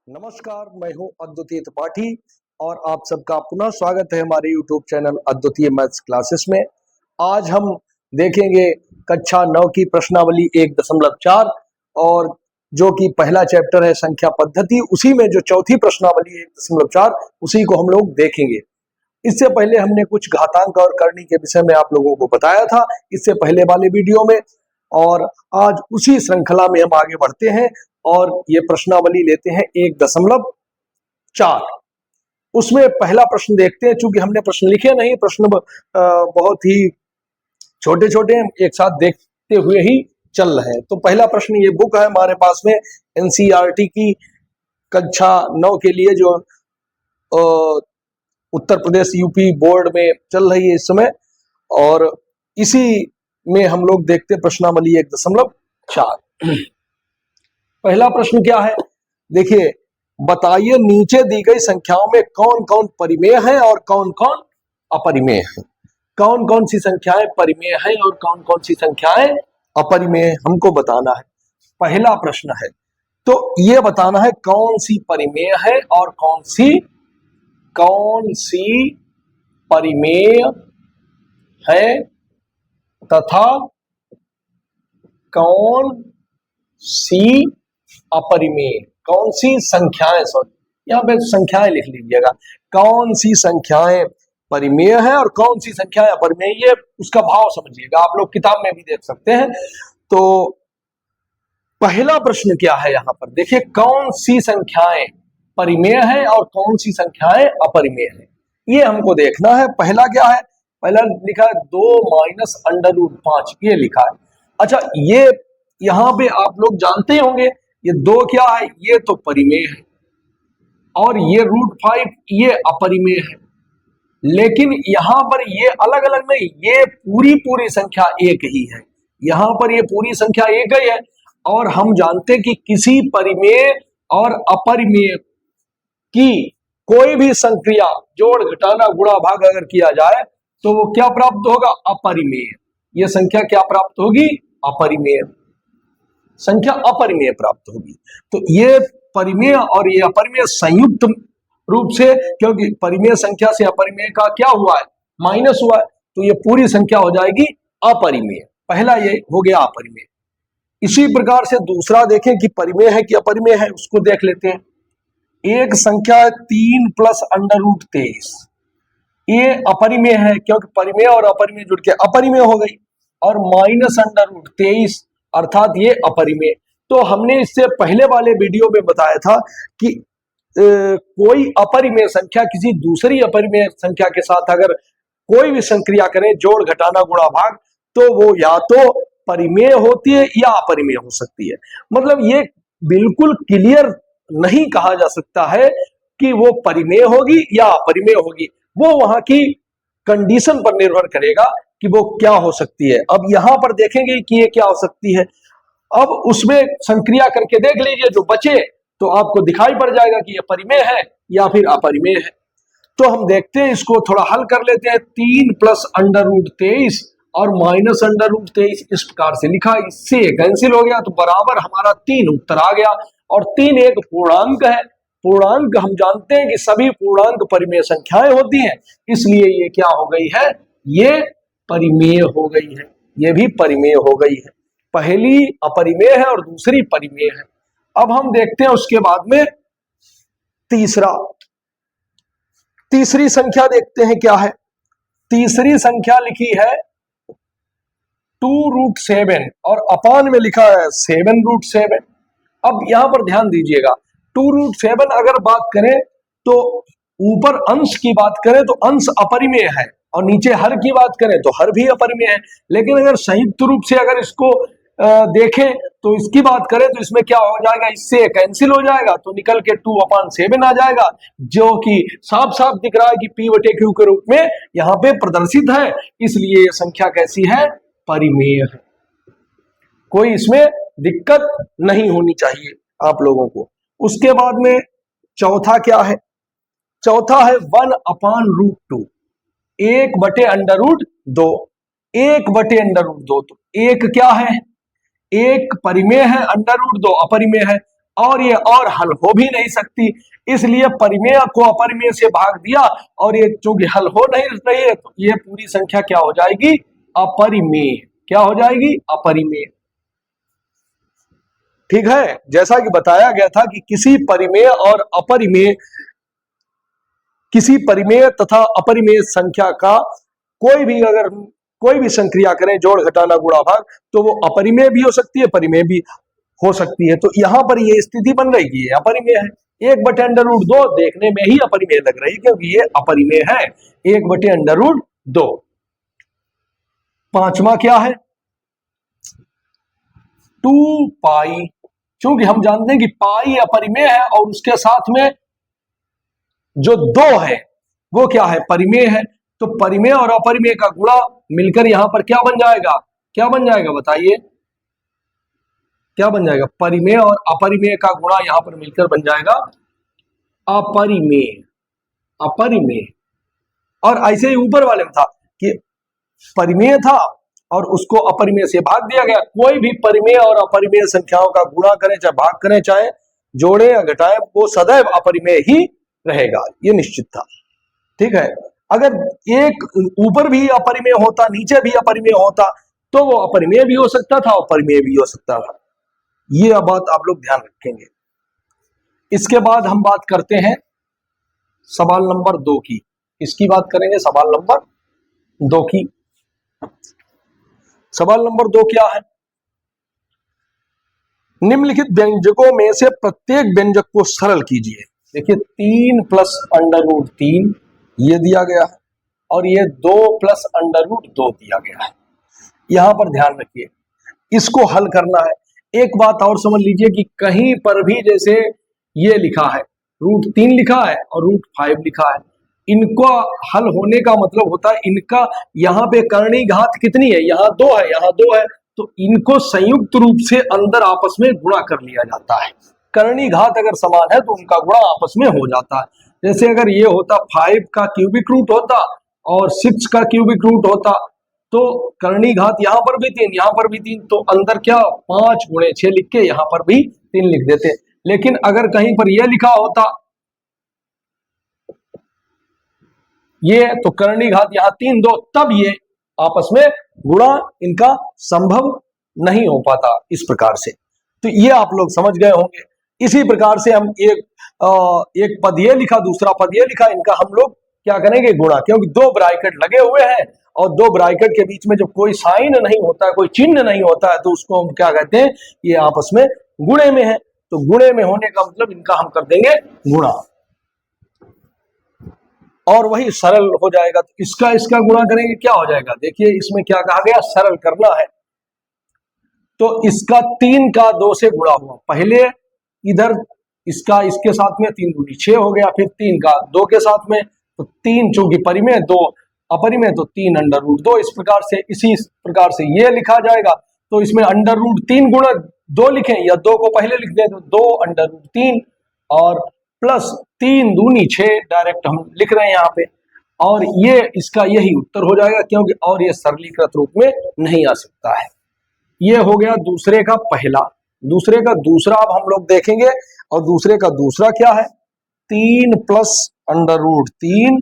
नमस्कार, मैं हूं अद्वितीय त्रिपाठी और आप सबका पुनः स्वागत है हमारे YouTube चैनल अद्वितीय मैथ्स क्लासेस में। आज हम देखेंगे कक्षा 9 की प्रश्नावली 1.4 और जो कि पहला चैप्टर है संख्या पद्धति, उसी में जो चौथी प्रश्नावली 1.4 उसी को हम लोग देखेंगे। इससे पहले हमने कुछ घातांक और करनी के विषय में आप लोगों को बताया था इससे पहले वाले वीडियो में, और आज उसी श्रृंखला में हम आगे बढ़ते हैं और ये प्रश्नावली लेते हैं 1.4। उसमें पहला प्रश्न देखते हैं। चूंकि हमने प्रश्न लिखे नहीं, प्रश्न बहुत ही छोटे छोटे हैं, एक साथ देखते हुए ही चल रहे हैं। तो पहला प्रश्न, ये बुक है हमारे पास में एनसीईआरटी की कक्षा 9 के लिए जो उत्तर प्रदेश यूपी बोर्ड में चल रही है इस समय, और इसी में हम लोग देखते हैं प्रश्नावली 1.4। पहला प्रश्न क्या है, देखिए, बताइए नीचे दी गई संख्याओं में कौन कौन परिमेय है और कौन कौन अपरिमेय है। कौन कौन सी संख्याएं परिमेय है और कौन कौन सी संख्याएं अपरिमेय, हमको बताना है। पहला प्रश्न है, तो ये बताना है कौन सी परिमेय है और कौन सी परिमेय है तथा कौन सी अपरिमेय, कौन सी संख्याएं, सॉरी यहाँ पे संख्याएं लिख लीजिएगा, कौन सी संख्याएं परिमेय है और कौन सी संख्याएं अपरिमेय, ये उसका भाव समझिएगा, आप लोग किताब में भी देख सकते हैं। तो पहला प्रश्न क्या है यहाँ पर, देखिए, कौन सी संख्याएं परिमेय है और कौन सी संख्याएं अपरिमेय है, ये हमको देखना है। पहला क्या है, पहला लिखा है 2 - √5, ये लिखा है। अच्छा, ये यहाँ पे आप लोग जानते होंगे ये 2 क्या है, ये तो परिमेय है और ये √5 ये अपरिमेय है, लेकिन यहां पर ये अलग अलग नहीं, ये पूरी संख्या एक ही है। यहां पर ये पूरी संख्या एक ही है, और हम जानते हैं कि किसी परिमेय और अपरिमेय की कोई भी संक्रिया, जोड़ घटाना गुणा भाग अगर किया जाए तो वो क्या प्राप्त होगा, अपरिमेय। ये संख्या क्या प्राप्त होगी, अपरिमेय संख्या, अपरिमेय प्राप्त होगी। तो ये परिमेय और ये अपरिमेय संयुक्त रूप से, क्योंकि परिमेय संख्या से अपरिमेय का क्या हुआ है, माइनस हुआ है, तो ये पूरी संख्या हो जाएगी अपरिमेय। पहला ये हो गया अपरिमेय। इसी प्रकार से दूसरा देखें कि परिमेय है कि अपरिमेय है, उसको देख लेते हैं। एक संख्या है 3 + √23, ये अपरिमेय है क्योंकि परिमेय और अपरिमेय जुड़ के अपरिमेय हो गई, और -√23 अर्थात ये अपरिमेय। तो हमने इससे पहले वाले वीडियो में बताया था कि कोई अपरिमेय संख्या किसी दूसरी अपरिमेय संख्या के साथ अगर कोई भी संक्रिया करें, जोड़ घटाना गुणा भाग, तो वो या तो परिमेय होती है या अपरिमेय हो सकती है। मतलब ये बिल्कुल क्लियर नहीं कहा जा सकता है कि वो परिमेय होगी या अपरिमेय होगी, वो वहां की कंडीशन पर निर्भर करेगा कि वो क्या हो सकती है। अब यहां पर देखेंगे कि ये क्या हो सकती है। अब उसमें संक्रिया करके देख लीजिए, जो बचे तो आपको दिखाई पड़ जाएगा कि ये परिमेय है या फिर अपरिमेय है। तो हम देखते हैं, इसको थोड़ा हल कर लेते हैं। 3 + √23 और -√23 इस प्रकार से लिखा, इससे कैंसिल हो गया तो बराबर हमारा 3 उत्तर आ गया, और 3 एक पूर्णांक है। पूर्णांक हम जानते हैं कि सभी पूर्णांक परिमेय संख्याएं होती हैं, इसलिए ये क्या हो गई है, ये परिमेय हो गई है, ये भी परिमेय हो गई है। पहली अपरिमेय है और दूसरी परिमेय है। अब हम देखते हैं उसके बाद में तीसरी संख्या देखते हैं क्या है। तीसरी संख्या लिखी है 2√7 और अपान में लिखा है 7√7। अब यहां पर ध्यान दीजिएगा, 2√7 अगर बात करें तो ऊपर अंश की बात करें तो अंश अपरिमेय है, और नीचे हर की बात करें तो हर भी अपरिमेय है। लेकिन अगर संयुक्त रूप से अगर इसको देखें तो इसकी बात करें तो इसमें क्या हो जाएगा, इससे कैंसिल हो जाएगा तो निकल के 2/7 आ जाएगा, जो कि साफ साफ दिख रहा है कि P/Q के रूप में यहां पे प्रदर्शित है। इसलिए यह संख्या कैसी है, परिमेय है। कोई इसमें दिक्कत नहीं होनी चाहिए आप लोगों को। उसके बाद में चौथा क्या है, चौथा है 1/√2, 1/√2, 1/√2। तो एक क्या है, एक परिमेय है, √2 अपरिमेय है, और ये और हल हो भी नहीं सकती, इसलिए परिमेय को अपरिमेय से भाग दिया और ये चूंकि हल हो नहीं रही है तो ये पूरी संख्या क्या हो जाएगी, अपरिमेय। क्या हो जाएगी, अपरिमेय। ठीक है, जैसा कि बताया गया था कि किसी परिमेय तथा अपरिमेय संख्या का अगर कोई भी संक्रिया करें, जोड़ घटाना गुणा भाग, तो वो अपरिमेय भी हो सकती है, परिमेय भी हो सकती है। तो यहां पर ये स्थिति बन रही है, अपरिमेय है। 1/√2 देखने में ही अपरिमेय लग रही है क्योंकि ये अपरिमेय है, 1/√2। पांचवा क्या है, 2 पाई। क्योंकि हम जानते हैं कि पाई अपरिमेय है और उसके साथ में जो 2 है वो क्या है, परिमेय है। तो परिमेय और अपरिमेय का गुणा मिलकर यहां पर क्या बन जाएगा, क्या बन जाएगा बताइए, क्या बन जाएगा, परिमेय और अपरिमेय का गुणा यहां पर मिलकर बन जाएगा अपरिमेय। अपरिमेय। और ऐसे ही ऊपर वाले में था कि परिमेय था और उसको अपरिमेय से भाग दिया गया। कोई भी परिमेय और अपरिमेय संख्याओं का गुणा करें, चाहे भाग करें, चाहे जोड़े या घटाएं, वो सदैव अपरिमेय ही रहेगा, ये निश्चित था। ठीक है, अगर एक ऊपर भी अपरिमेय होता, नीचे भी अपरिमेय होता, तो वो अपरिमेय भी हो सकता था और परिमेय भी हो सकता था। ये बात आप लोग ध्यान रखेंगे। इसके बाद हम बात करते हैं सवाल नंबर 2 की। इसकी बात करेंगे सवाल नंबर 2 की। सवाल नंबर 2 क्या है, निम्नलिखित व्यंजकों में से प्रत्येक व्यंजक को सरल कीजिए। देखिए 3 + √3 ये दिया गया है और ये 2 + √2 दिया गया है। यहां पर ध्यान रखिए, इसको हल करना है। एक बात और समझ लीजिए कि कहीं पर भी जैसे ये लिखा है √3 लिखा है और √5 लिखा है, इनको हल होने का मतलब होता है इनका यहाँ पे करणी घात कितनी है, यहाँ 2 है, यहाँ 2 है, तो इनको संयुक्त रूप से अंदर आपस में गुणा कर लिया जाता है। करणी घात अगर समान है तो उनका गुणा आपस में हो जाता है। जैसे अगर ये होता 5 का क्यूबिक रूट होता और 6 का क्यूबिक रूट होता, तो करणी घात यहां पर भी 3, यहां पर भी 3, तो अंदर क्या 5 × 6 लिख के यहां पर भी 3 लिख देते। लेकिन अगर कहीं पर यह लिखा होता ये, तो करणी घात यहां 3 2, तब ये आपस में गुणा इनका संभव नहीं हो पाता इस प्रकार से। तो ये आप लोग समझ गए होंगे। इसी प्रकार से हम एक पद ये लिखा, दूसरा पद ये लिखा, इनका हम लोग क्या करेंगे, गुणा। क्योंकि 2 ब्रैकेट लगे हुए हैं और 2 ब्रैकेट के बीच में जब कोई साइन नहीं होता है, कोई चिन्ह नहीं होता है, तो उसको हम क्या कहते हैं, ये आपस में गुणे में है। तो गुणे में होने का मतलब इनका हम कर देंगे गुणा और वही सरल हो जाएगा। तो इसका गुणा करेंगे, क्या हो जाएगा, देखिए इसमें क्या कहा गया, सरल करना है। तो इसका 3 का 2 से गुणा हुआ, पहले इधर इसका इसके साथ में 3 दूनी 6 हो गया, फिर 3 का 2 के साथ में, तो 3 चूंकि परिमेय 2 अपरिमेय, तो 3√2। इस प्रकार से, इसी प्रकार से ये लिखा जाएगा। तो इसमें √3 गुणा 2 लिखें या 2 को पहले लिख दें तो 2√3 और प्लस 3 दूनी 6 डायरेक्ट हम लिख रहे हैं यहाँ पे, और ये इसका यही उत्तर हो जाएगा क्योंकि और ये सरलीकृत रूप में नहीं आ सकता है। ये हो गया दूसरे का पहला। दूसरे का दूसरा अब हम लोग देखेंगे, और दूसरे का दूसरा क्या है, 3 + √3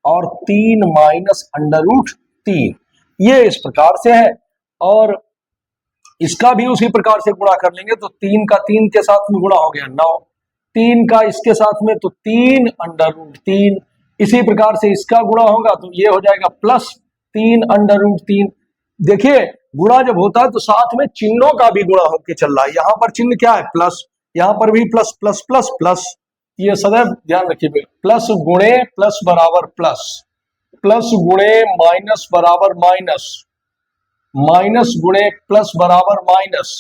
और 3 - √3, ये इस प्रकार से है। और इसका भी उसी प्रकार से गुणा कर लेंगे, तो 3 का 3 के साथ में गुणा हो गया 9, 3 का इसके साथ में तो 3 √3, इसी प्रकार से इसका गुणा होगा तो ये हो जाएगा प्लस 3 √3। देखिए गुणा जब होता है तो साथ में चिन्हों का भी गुणा होकर चल रहा है। यहां पर चिन्ह क्या है, प्लस, यहां पर भी प्लस प्लस प्लस प्लस, ये सदैव ध्यान रखिए, प्लस गुणे प्लस बराबर प्लस, प्लस गुणे माइनस बराबर माइनस, माइनस गुणे प्लस बराबर माइनस,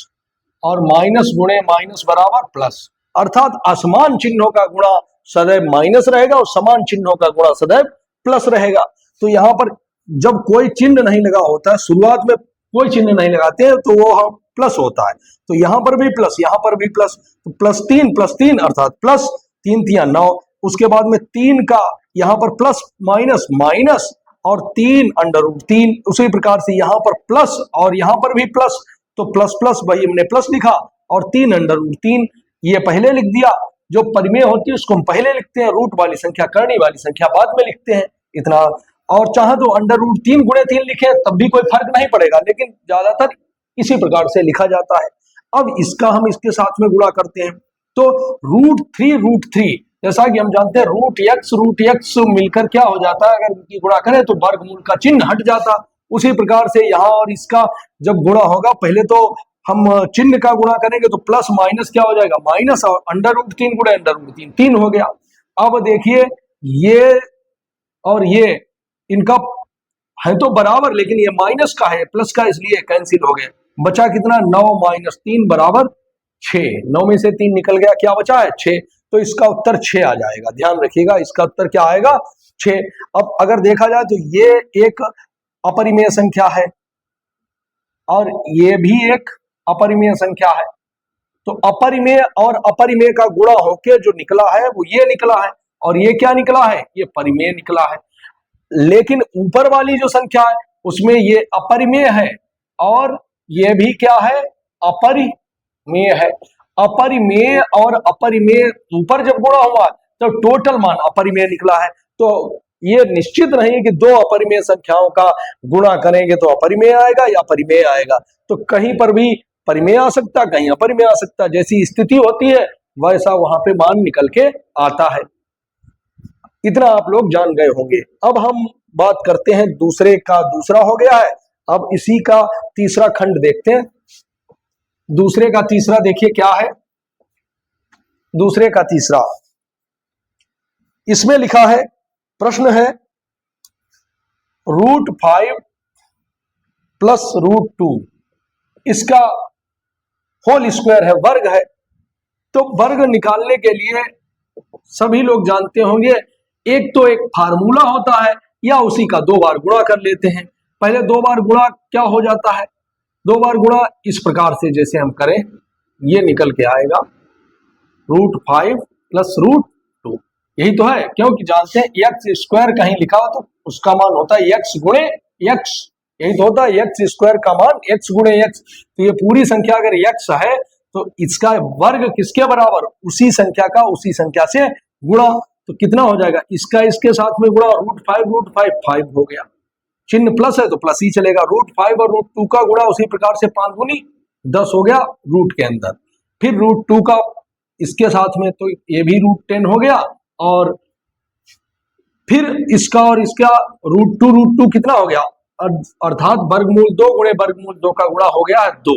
और माइनस गुणे माइनस बराबर प्लस। अर्थात असमान चिन्हों का गुणा सदैव माइनस रहेगा और समान चिन्हों का गुणा सदैव प्लस रहेगा। तो यहां पर जब कोई चिन्ह नहीं लगा होता है, शुरुआत में कोई चिन्ह नहीं लगाते हैं, तो वो प्लस होता है। तो यहां पर भी प्लस, यहां पर भी प्लस, तो +3 अर्थात प्लस 3 × 9। उसके बाद में 3 का यहां पर प्लस माइनस माइनस और 3 √3, उसी प्रकार से यहां पर प्लस और यहां पर भी प्लस, तो प्लस प्लस वही हमने प्लस लिखा और 3 √3। ये पहले लिख दिया, जो परिमेय होती है उसको हम पहले लिखते हैं, रूट वाली संख्या करनी वाली संख्या बाद में लिखते हैं, इतना। और चाहे तो √3 गुणे 3 लिखे तब भी कोई फर्क नहीं पड़ेगा, लेकिन ज्यादातर इसी प्रकार से लिखा जाता है। अब इसका हम इसके साथ में गुणा करते हैं, तो √3 जैसा कि हम जानते हैं √x मिलकर क्या हो जाता है, अगर इनकी गुणा करें तो वर्गमूल का चिन्ह हट जाता। उसी प्रकार से यहाँ और इसका जब गुणा होगा, पहले तो हम चिन्ह का गुणा करेंगे तो प्लस माइनस क्या हो जाएगा, माइनस, और √3 गुणे √3 3 हो गया। अब देखिए ये और ये इनका है तो बराबर, लेकिन ये माइनस का है, प्लस का, इसलिए कैंसिल हो गए। बचा कितना, 9 - 3 = 6। 9 में से 3 निकल गया, क्या बचा है, 6। तो इसका उत्तर 6 आ जाएगा। ध्यान रखिएगा, इसका उत्तर क्या आएगा, 6। अब अगर देखा जाए तो ये एक अपरिमेय संख्या है और ये भी एक अपरिमेय संख्या है, तो अपरिमेय और अपरिमेय का गुणा होके जो निकला है वो ये निकला है, और ये क्या निकला है, ये परिमेय निकला है। लेकिन ऊपर वाली जो संख्या है उसमें ये अपरिमेय है और ये भी क्या है, अपरिमेय है। अपरिमेय और अपरिमेय ऊपर जब गुणा हुआ तो टोटल मान अपरिमेय निकला है। तो ये निश्चित नहीं कि दो अपरिमेय संख्याओं का गुणा करेंगे तो अपरिमेय आएगा या परिमेय आएगा, तो कहीं पर भी परिमेय आ सकता, कहीं अपरिमेय आ सकता, जैसी स्थिति होती है वैसा वहां पे मान निकल के आता है। इतना आप लोग जान गए होंगे। अब हम बात करते हैं दूसरे का, दूसरा हो गया है, अब इसी का तीसरा खंड देखते हैं। दूसरे का तीसरा देखिए क्या है, दूसरे का तीसरा, इसमें लिखा है, प्रश्न है √5 + √2, इसका होल स्क्वायर है, वर्ग है। तो वर्ग निकालने के लिए सभी लोग जानते होंगे, एक तो एक फार्मूला होता है या उसी का 2 बार गुणा कर लेते हैं। पहले 2 बार गुणा क्या हो जाता है, 2 बार गुणा इस प्रकार से जैसे हम करें, ये निकल के आएगा √5 + √2, यही तो है, क्योंकि जानते हैं x² कहीं लिखा हो तो उसका मान होता है x गुणे x, यही तो होता है x² का मान x गुणे x। तो ये पूरी संख्या अगर x है तो इसका वर्ग किसके बराबर, उसी संख्या का उसी संख्या से गुणा, तो कितना हो जाएगा, इसका इसके साथ में गुणा, √5 5 हो गया, चिन्ह प्लस है तो प्लस ही चलेगा। √5 और √2 का गुणा उसी प्रकार से 5 गुनी 10 हो गया रूट के अंदर, फिर √2 का इसके साथ में तो ये भी √10 हो गया, और फिर इसका और इसका √2 कितना हो गया, अर्थात वर्गमूल 2 गुणे वर्गमूल 2 का गुणा हो गया 2,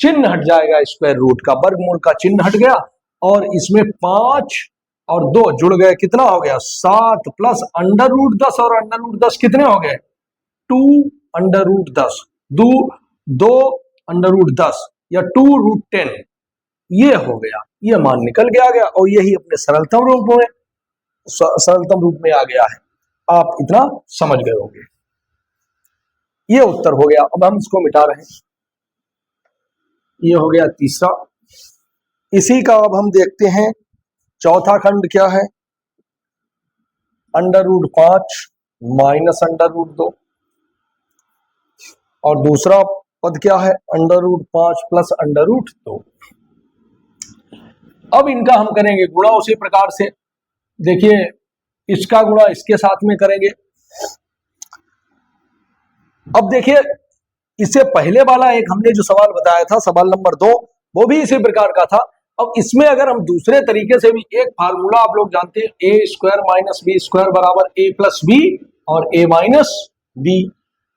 चिन्ह हट जाएगा स्क्वायर रूट का, वर्गमूल का चिन्ह हट गया, और इसमें 5 और 2 जुड़ गए, कितना हो गया 7 प्लस √10, और √10 कितने हो गए 2 √10, 2 √10 या 2√10, ये हो गया, ये मान निकल के आ गया, और यही अपने सरलतम रूप में आ गया है। आप इतना समझ गए होंगे, ये उत्तर हो गया। अब हम इसको मिटा रहे हैं, ये हो गया तीसरा। इसी का अब हम देखते हैं चौथा खंड क्या है, √5 - √2, और दूसरा पद क्या है, √5 + √2। अब इनका हम करेंगे गुणा उसी प्रकार से, देखिए इसका गुणा इसके साथ में करेंगे। अब देखिए इससे पहले वाला एक हमने जो सवाल बताया था, सवाल नंबर 2, वो भी इसी प्रकार का था। अब इसमें अगर हम दूसरे तरीके से भी, एक फार्मूला आप लोग जानते हैं, a² - b² = a + b और a - b,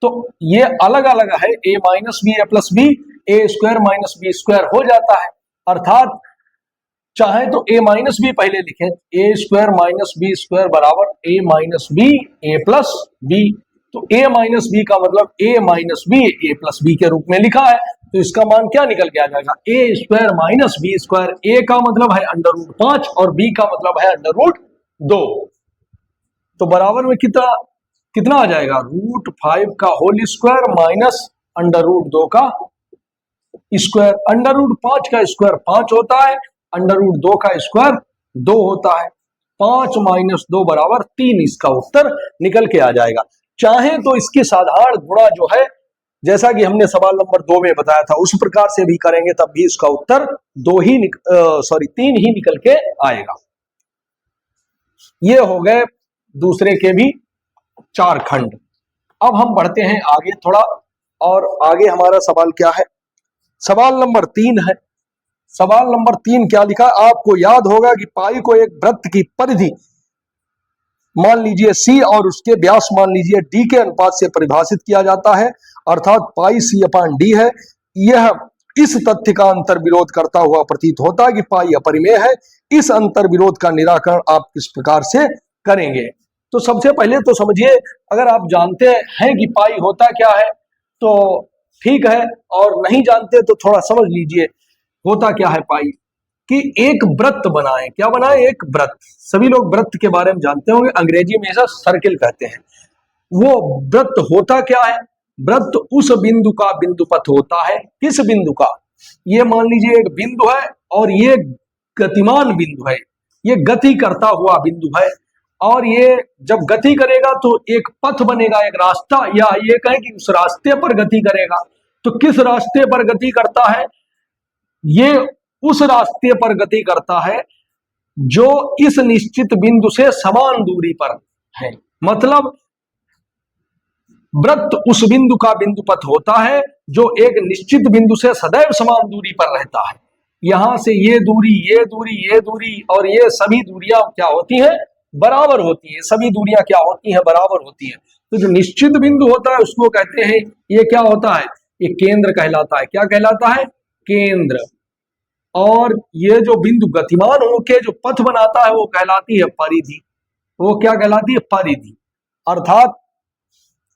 तो ये अलग अलग है, a - b a + b, a² - b² हो जाता है, अर्थात चाहे तो a - b पहले लिखें, a² - b² = a - b a + b, तो a - b का मतलब a - b a + b के रूप में लिखा है, तो इसका मान क्या निकल के आ जाएगा, a² - b², a का मतलब है √5 और b का मतलब है √2, तो बराबर में कितना आ जाएगा, √5 का होल स्क्वायर माइनस √2 का स्क्वायर। √5 का स्क्वायर 5 होता है, √2 का स्क्वायर 2 होता है, 5 - 2 = 3, इसका उत्तर निकल के आ जाएगा। चाहे तो इसकी साधारण गुणा जो है जैसा कि हमने सवाल नंबर 2 में बताया था उस प्रकार से भी करेंगे तब भी इसका उत्तर 3 ही निकल के आएगा। ये हो गए दूसरे के भी 4 खंड। अब हम बढ़ते हैं आगे थोड़ा, और आगे हमारा सवाल क्या है, सवाल नंबर 3 है। सवाल नंबर 3 क्या लिखा, आपको याद होगा कि पाई को एक वृत्त की परिधि मान लीजिए C और उसके व्यास मान लीजिए D के अनुपात से परिभाषित किया जाता है, अर्थात पाई C/D है। यह इस तथ्य का अंतर विरोध करता हुआ प्रतीत होता है कि पाई अपरिमेय है। इस अंतर विरोध का निराकरण आप किस प्रकार से करेंगे? तो सबसे पहले तो समझिए, अगर आप जानते हैं कि पाई होता क्या है तो ठीक है, और नहीं जानते तो थोड़ा समझ लीजिए होता क्या है पाई। कि एक वृत्त बनाए, क्या बनाए, एक वृत्त। सभी लोग वृत्त के बारे में जानते होंगे, अंग्रेजी में इसे सर्किल कहते हैं। वो वृत्त होता क्या है, वृत्त उस बिंदु का बिंदुपथ होता है। किस बिंदु का, ये मान लीजिए एक बिंदु है और ये गतिमान बिंदु है, ये गति करता हुआ बिंदु है, और ये जब गति करेगा तो एक पथ बनेगा, एक रास्ता, या ये कहें कि उस रास्ते पर गति करेगा। तो किस रास्ते पर गति करता है, ये उस रास्ते पर गति करता है जो इस निश्चित बिंदु से समान दूरी पर है। मतलब वृत्त उस बिंदु का बिंदुपथ होता है जो एक निश्चित बिंदु से सदैव समान दूरी पर रहता है। यहां से ये दूरी, ये दूरी, ये दूरी और ये सभी दूरियां क्या होती हैं, बराबर होती है। सभी दूरियां क्या होती हैं, बराबर होती है। तो जो निश्चित बिंदु होता है उसको कहते हैं, ये क्या होता है, ये केंद्र कहलाता है। क्या कहलाता है, केंद्र। और ये जो बिंदु गतिमान होके जो पथ बनाता है वो कहलाती है परिधि। वो क्या कहलाती है, परिधि। अर्थात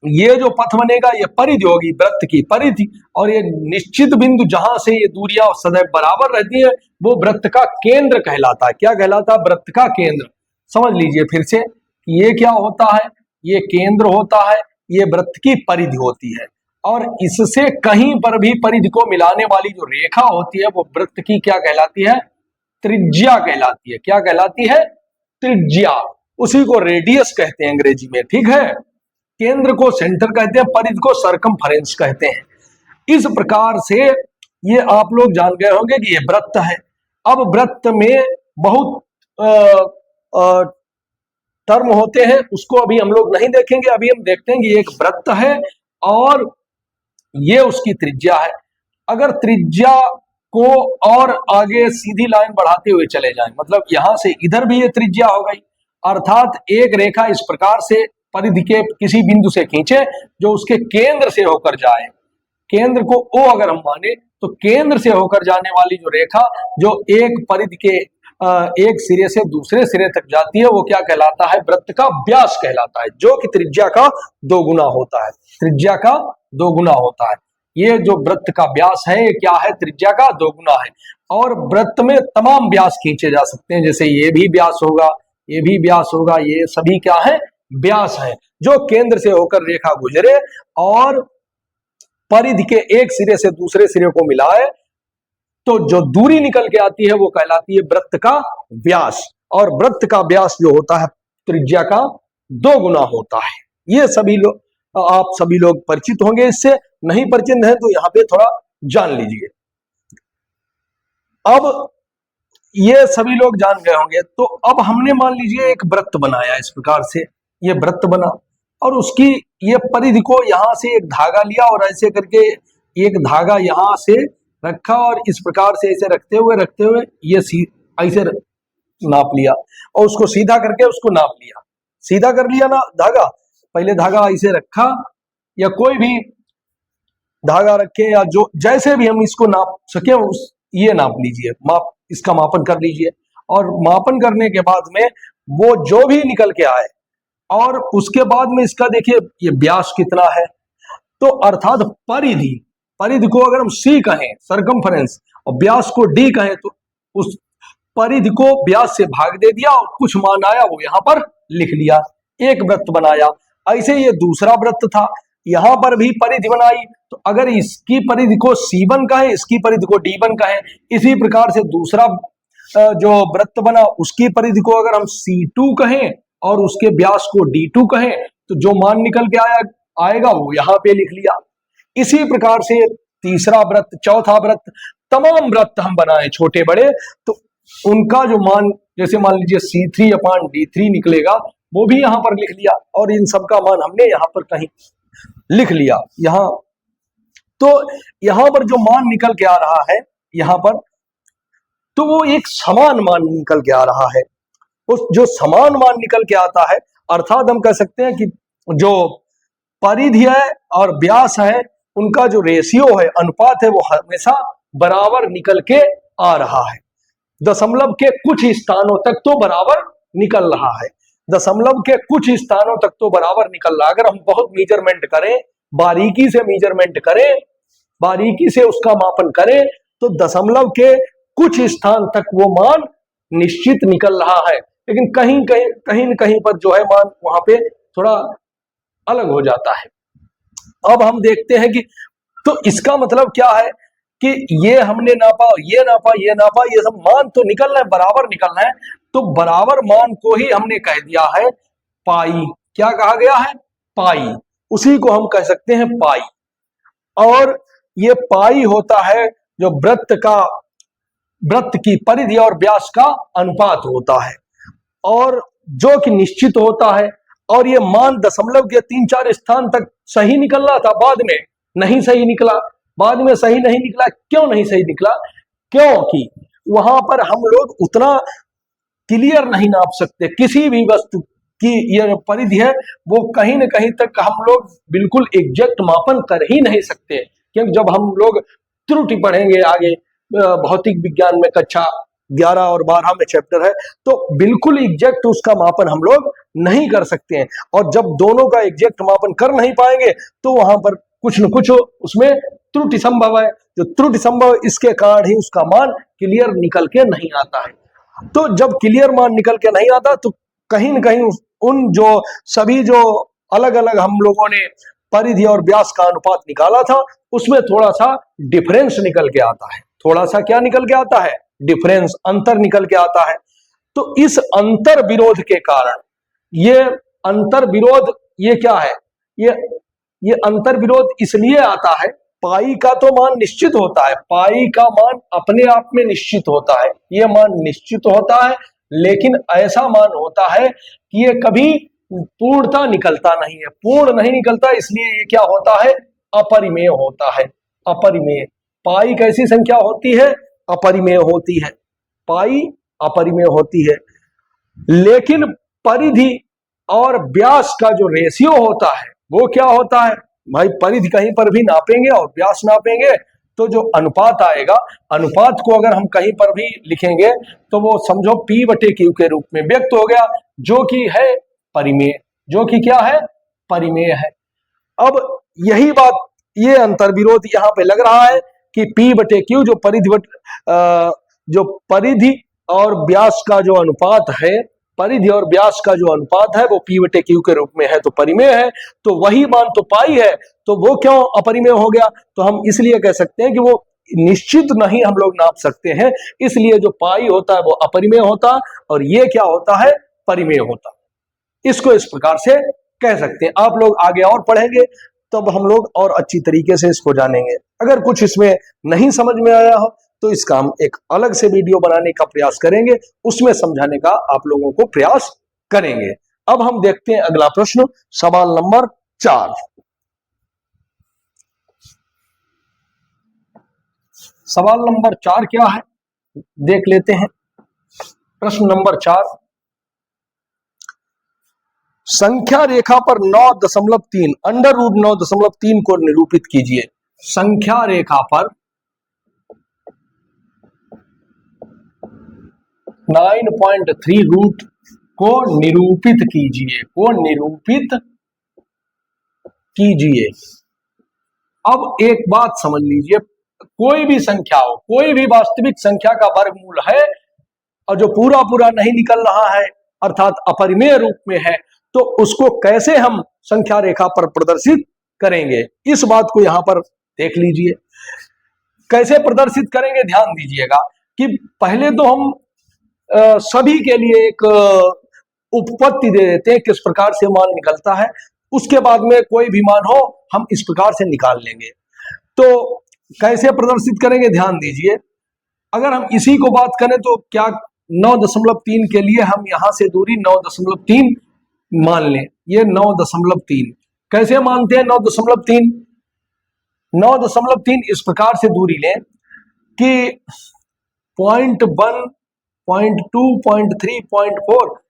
ये जो पथ बनेगा ये परिधि होगी, वृत्त की परिधि। और ये निश्चित बिंदु जहां से ये दूरियां सदैव बराबर रहती है वो वृत्त का केंद्र कहलाता है। क्या कहलाता है, वृत्त का केंद्र। समझ लीजिए फिर से, ये क्या होता है, ये केंद्र होता है, ये वृत्त की परिधि होती है। और इससे कहीं पर भी परिधि को मिलाने वाली जो रेखा होती है वो वृत्त की क्या कहलाती है, त्रिज्या कहलाती है। क्या कहलाती है, त्रिज्या। उसी को रेडियस कहते हैं अंग्रेजी में, ठीक है। केंद्र को सेंटर कहते हैं, परिधि को सरकमफेरेंस कहते हैं। इस प्रकार से ये आप लोग जान गए होंगे कि ये वृत्त है। अब वृत्त में बहुत टर्म होते हैं, उसको अभी हम लोग नहीं देखेंगे। अभी हम देखते हैं कि एक वृत्त है और ये उसकी त्रिज्या है। अगर त्रिज्या को और आगे सीधी लाइन बढ़ाते हुए चले जाएं, मतलब यहां से इधर भी ये त्रिज्या हो गई, अर्थात एक रेखा इस प्रकार से परिधि के किसी बिंदु से खींचे जो उसके केंद्र से होकर जाए। केंद्र को O अगर हम माने तो केंद्र से होकर जाने वाली जो रेखा जो एक परिधि के एक सिरे से दूसरे सिरे तक जाती है वो क्या कहलाता है, वृत्त का व्यास कहलाता है, जो कि त्रिज्या का 2 गुना होता है। त्रिज्या का 2 गुना होता है। ये जो वृत्त का व्यास है क्या है, त्रिज्या का 2 गुना है। और वृत्त में तमाम व्यास खींचे जा सकते हैं, जैसे ये भी व्यास होगा, ये भी व्यास होगा, ये सभी क्या है, व्यास है, जो केंद्र से होकर रेखा गुजरे और परिधि के एक सिरे से दूसरे सिरे को मिलाए तो जो दूरी निकल के आती है वो कहलाती है वृत्त का व्यास। और वृत्त का व्यास जो होता है त्रिज्या का 2 गुना होता है। ये सभी लोग, आप सभी लोग परिचित होंगे इससे। नहीं परिचित हैं तो यहाँ पे थोड़ा जान लीजिए। अब ये सभी लोग जान गए होंगे। तो अब हमने मान लीजिए एक वृत्त बनाया, इस प्रकार से ये वृत्त बना और उसकी ये परिधि को यहां से एक धागा लिया और ऐसे करके एक धागा यहां से रखा और इस प्रकार से ऐसे रखते हुए ये ऐसे नाप लिया और उसको सीधा करके उसको नाप लिया। सीधा कर लिया ना धागा, पहले धागा ऐसे रखा या कोई भी धागा रखे या जो जैसे भी हम इसको नाप सके उस ये नाप लीजिए, माप इसका मापन कर लीजिए। और मापन करने के बाद में वो जो भी निकल के आए और उसके बाद में इसका देखिए ये व्यास कितना है। तो अर्थात परिधि, परिधि को अगर हम C कहें सरकमफेरेंस और व्यास को D कहें तो उस परिधि को व्यास से भाग दे दिया और कुछ मान आया वो यहां पर लिख लिया, एक वृत्त बनाया। ऐसे ये दूसरा वृत्त था, यहां पर भी परिधि बनाई तो अगर इसकी परिधि को C1 कहें, इसकी परिधि को D1 कहें, इसी प्रकार से दूसरा जो वृत्त बना उसकी परिधि को अगर हम C2 कहें और उसके व्यास को D2 कहें तो जो मान निकल के आएगा वो यहां पे लिख लिया। इसी प्रकार से तीसरा व्रत, चौथा व्रत, तमाम व्रत हम बनाए छोटे बड़े, तो उनका जो मान, जैसे मान लीजिए C3/D3 निकलेगा, वो भी यहां पर लिख लिया, और इन सब का मान हमने यहां पर कहीं लिख लिया यहां। तो यहां पर जो मान निकल के आ रहा है यहां पर, तो वो एक समान मान निकल के आ रहा है। उस जो समान मान निकल के आता है, अर्थात हम कह सकते हैं कि जो परिधि है और व्यास है, उनका जो रेशियो है, अनुपात है, वो हमेशा बराबर निकल के आ रहा है। दशमलव के कुछ स्थानों तक तो बराबर निकल रहा है, दशमलव के कुछ स्थानों तक तो बराबर निकल रहा है। अगर हम बहुत मेजरमेंट करें, बारीकी से मेजरमेंट करें, बारीकी से उसका मापन करें, तो दशमलव के कुछ स्थान तक वो मान निश्चित निकल रहा है, लेकिन कहीं कहीं कहीं न कहीं पर जो है मान वहां पे थोड़ा अलग हो जाता है। अब हम देखते हैं कि तो इसका मतलब क्या है कि ये हमने नापा, ये नापा, ये नापा, ये सब मान तो निकल रहे हैं, बराबर निकल रहे हैं, तो बराबर मान को ही हमने कह दिया है पाई। क्या कहा गया है? पाई। उसी को हम कह सकते हैं पाई। और ये पाई होता है जो वृत्त की परिधि और व्यास का अनुपात होता है, और जो कि निश्चित होता है। और ये मान दशमलव के 3-4 स्थान तक सही निकल रहा था, बाद में नहीं सही निकला। बाद में सही नहीं निकला, क्यों नहीं सही निकला? क्योंकि वहां पर हम लोग उतना क्लियर नहीं नाप सकते। किसी भी वस्तु की ये परिधि है, वो कहीं न कहीं तक हम लोग बिल्कुल एग्जैक्ट मापन कर ही नहीं सकते, क्योंकि जब हम लोग त्रुटि पढ़ेंगे आगे भौतिक विज्ञान में कक्षा 11 और 12 में चैप्टर है, तो बिल्कुल एग्जैक्ट उसका मापन हम लोग नहीं कर सकते हैं। और जब दोनों का एग्जैक्ट मापन कर नहीं पाएंगे, तो वहां पर कुछ न कुछ उसमें त्रुटि संभव है। जो त्रुटि संभव, इसके कारण ही उसका मान क्लियर निकल के नहीं आता है। तो जब क्लियर मान निकल के नहीं आता, तो कहीं न कहीं उन जो सभी जो अलग अलग हम लोगों ने परिधि और व्यास का अनुपात निकाला था, उसमें थोड़ा सा डिफरेंस निकल के आता है। थोड़ा सा क्या निकल के आता है? डिफरेंस, अंतर निकल के आता है। तो इस अंतर विरोध के कारण, ये अंतर विरोध ये क्या है? ये अंतर विरोध इसलिए आता है, पाई का तो मान निश्चित होता है, पाई का मान अपने आप में निश्चित होता है, ये मान निश्चित होता है, लेकिन ऐसा मान होता है कि ये कभी पूर्णता निकलता नहीं है, पूर्ण नहीं निकलता, इसलिए ये क्या होता है? अपरिमेय होता है। अपरिमेय। पाई कैसी संख्या होती है? अपरिमेय होती है। पाई अपरिमेय होती है। लेकिन परिधि और व्यास का जो रेशियो होता है, वो क्या होता है भाई? परिधि कहीं पर भी नापेंगे और व्यास नापेंगे, तो जो अनुपात आएगा, अनुपात को अगर हम कहीं पर भी लिखेंगे, तो वो समझो P/Q के रूप में व्यक्त हो गया, जो कि है परिमेय। जो कि क्या है? परिमेय है। अब यही बात, ये अंतर विरोध यहां पे लग रहा है कि P/Q जो परिधि और व्यास का जो अनुपात है, परिधि और व्यास का जो अनुपात है, वो P/Q के रूप में है, तो परिमेय है। तो वही मान तो पाई है, तो वो क्यों अपरिमेय हो गया? तो हम इसलिए कह सकते हैं कि वो निश्चित नहीं हम लोग नाप सकते हैं, इसलिए जो पाई होता है वो अपरिमेय होता, और ये क्या होता है? परिमेय होता। इसको इस प्रकार से कह सकते हैं। आप लोग आगे और पढ़ेंगे, तब हम लोग और अच्छी तरीके से इसको जानेंगे। अगर कुछ इसमें नहीं समझ में आया हो, तो इसका हम एक अलग से वीडियो बनाने का प्रयास करेंगे, उसमें समझाने का आप लोगों को प्रयास करेंगे। अब हम देखते हैं अगला प्रश्न, सवाल नंबर 4। सवाल नंबर 4 क्या है, देख लेते हैं। प्रश्न नंबर 4, संख्या रेखा पर 9.3 √9.3 को निरूपित कीजिए। संख्या रेखा पर 9.3 रूट को निरूपित कीजिए, को निरूपित कीजिए। अब एक बात समझ लीजिए, कोई भी संख्या हो, कोई भी वास्तविक संख्या का वर्गमूल है, और जो पूरा पूरा नहीं निकल रहा है, अर्थात अपरिमेय रूप में है, तो उसको कैसे हम संख्या रेखा पर प्रदर्शित करेंगे, इस बात को यहां पर देख लीजिए। कैसे प्रदर्शित करेंगे, ध्यान दीजिएगा कि पहले तो हम सभी के लिए एक उपपत्ति दे देते हैं, किस प्रकार से मान निकलता है। उसके बाद में कोई भी मान हो, हम इस प्रकार से निकाल लेंगे। तो कैसे प्रदर्शित करेंगे ध्यान दीजिए। अगर हम इसी को बात करें तो क्या 9.3 के लिए हम यहां से दूरी 9.3 मान लें। ये 9.3 कैसे मानते हैं 9.3? 9.3 इस प्रकार से दूरी लें कि 0.1, 0.2, 0.3, 0.4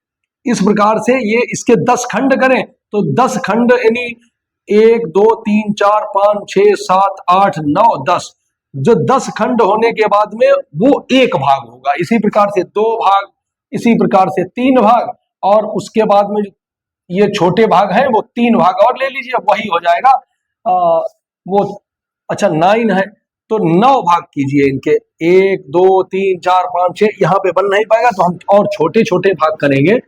इस प्रकार से ये इसके 10 खंड करें तो 10 खंड यानी 1, 2, 3, 4, 5, 6, 7, 8, 9, 10, जो 10 खंड होने के बाद में वो एक भाग होगा। इसी प्रकार से 2 भाग, इसी प्रकार से 3 भाग, और उसके बाद में ये छोटे भाग हैं वो 3 भाग और ले लीजिए, वही हो जाएगा वो। अच्छा 9 है तो 9 भाग कीजिए इनके, 1, 2, 3, 4, 5, 6, यहाँ पे बन नहीं पाएगा तो हम और छोटे छोटे भाग करेंगे।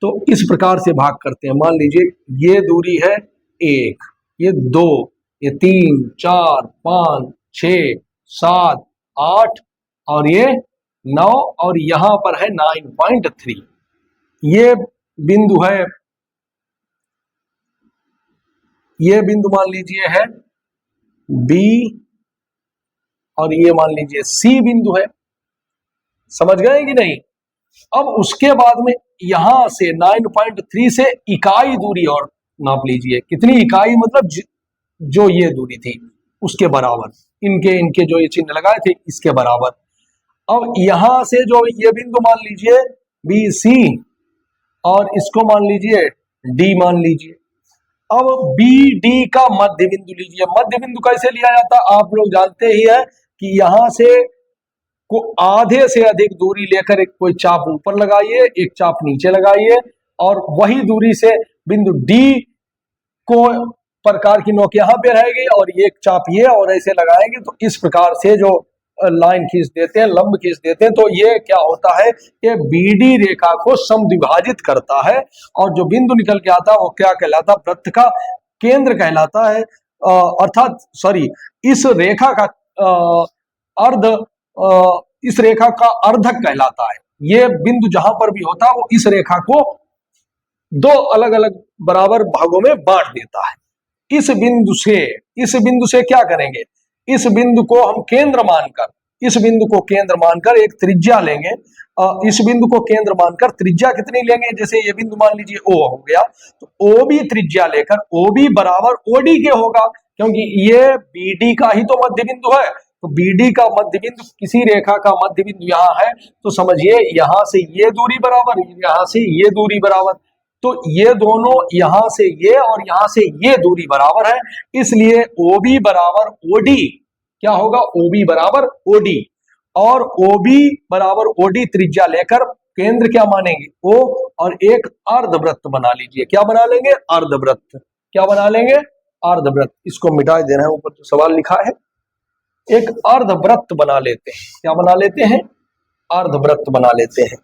तो इस प्रकार से भाग करते हैं। मान लीजिए ये दूरी है 1, ये 2, ये 3, 4, 5, 6, 7, 8 और ये 9 और यहां पर है 9.3। ये बिंदु है, ये बिंदु मान लीजिए है बी और ये मान लीजिए सी बिंदु है। समझ गए कि नहीं? अब उसके बाद में यहां से 9.3 से इकाई दूरी और नाप लीजिए। कितनी इकाई? मतलब जो ये दूरी थी उसके बराबर, इनके इनके जो ये चिन्ह लगाए थे इसके बराबर। अब यहां से जो ये बिंदु मान लीजिए बी सी और इसको मान लीजिए डी मान लीजिए। अब बी डी का मध्य बिंदु लीजिए। मध्य बिंदु कैसे लिया जाता है आप लोग जानते ही है कि यहां से को आधे से अधिक दूरी लेकर एक कोई चाप ऊपर लगाइए, एक चाप नीचे लगाइए और वही दूरी से बिंदु डी को प्रकार की नोक यहां पे रहेगी और एक चाप ये और ऐसे लगाएंगे तो इस प्रकार से जो लाइन खींच देते हैं, लंब खींच देते हैं, तो ये क्या होता है, ये बीडी रेखा को समद्विभाजित करता है और जो बिंदु निकल के आता है वो क्या कहलाता है, वृत्त का केंद्र कहलाता है। अर्थात सॉरी, इस रेखा का अर्ध इस रेखा का अर्धक कहलाता है। ये बिंदु जहां पर भी होता है वो इस रेखा को 2 अलग अलग बराबर भागों में बांट देता है। इस बिंदु से क्या करेंगे, इस बिंदु को हम केंद्र मानकर, इस बिंदु को केंद्र मानकर एक त्रिज्या लेंगे। इस बिंदु को केंद्र मानकर त्रिज्या कितनी लेंगे, जैसे ये बिंदु मान लीजिए ओ हो गया तो ओ भी त्रिज्या लेकर ओ भी बराबर ओडी के होगा, क्योंकि ये बीडी का ही तो मध्य बिंदु है। तो बीडी का मध्य बिंदु, किसी रेखा का मध्य बिंदु यहाँ है तो समझिए यहां से ये दूरी बराबर, यहां से ये दूरी बराबर, तो ये दोनों यहां से ये और यहां से ये दूरी बराबर है, इसलिए OB बराबर OD क्या होगा, OB बराबर OD और OB बराबर OD त्रिज्या लेकर केंद्र क्या मानेंगे O और एक अर्धवृत्त बना लीजिए। क्या बना लेंगे, अर्धवृत्त। क्या बना लेंगे, अर्धवृत्त। इसको मिटा देना है, ऊपर जो सवाल लिखा है, एक अर्धवृत्त बना लेते हैं। क्या बना लेते हैं, अर्धवृत्त बना लेते हैं।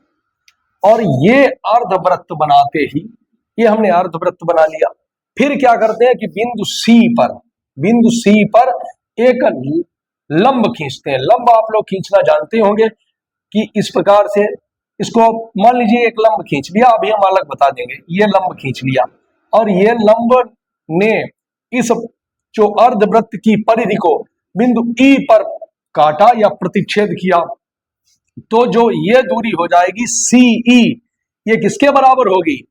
और ये अर्धवृत्त बनाते ही, ये हमने अर्धवृत्त बना लिया, फिर क्या करते हैं कि बिंदु सी पर एक लंब खींचते हैं। लंब आप लोग खींचना जानते होंगे कि इस प्रकार से, इसको मान लीजिए एक लंब खींच लिया, अभी हम अलग बता देंगे। ये लंब खींच लिया और ये लंब ने इस जो अर्धवृत्त की परिधि को बिंदु ई पर काटा या प्रतिच्छेद किया, तो जो ये दूरी हो जाएगी CE, ये किसके बराबर होगी,